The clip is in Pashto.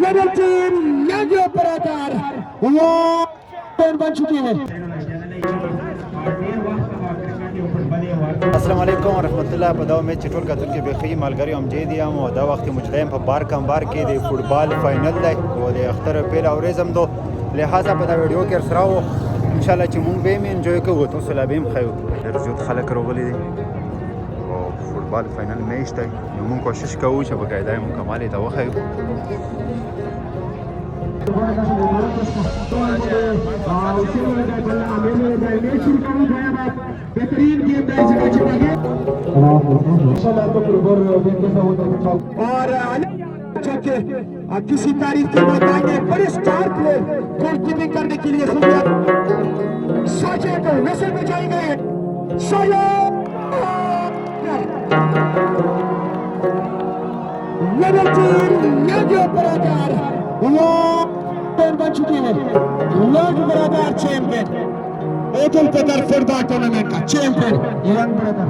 Winner team young operator वो बन चुकी है. السلام علیکم ورحمت الله. په دا امید چې ټول کتونکي بخیر ملګري هم جې دي او دا وخت مجدیم په بار کمبار کې د فوټبال فاینل دی او د اختر پیل او ریزم دو لہذا په دا ویډیو کې سره وو ان شاء الله چې مونږ به هم انجوای کوو تاسو لا به هم خیو ډېر زیات خلک راغلي دي او فوټبال فاینل میچ دی نو مونږ کوشش کوو چې په قاعده مکمل ته وخیو और किसी तारीख के बताएंगे बड़े स्टार प्लेयर गोलकीपिंग करने के लिए साजे को वैसे बजाएंगे बन चुकी है लोग बराबर चैंपियन एटल पदर फुटबॉल टूर्नामेंट का चैंपियन यंग ब्रदर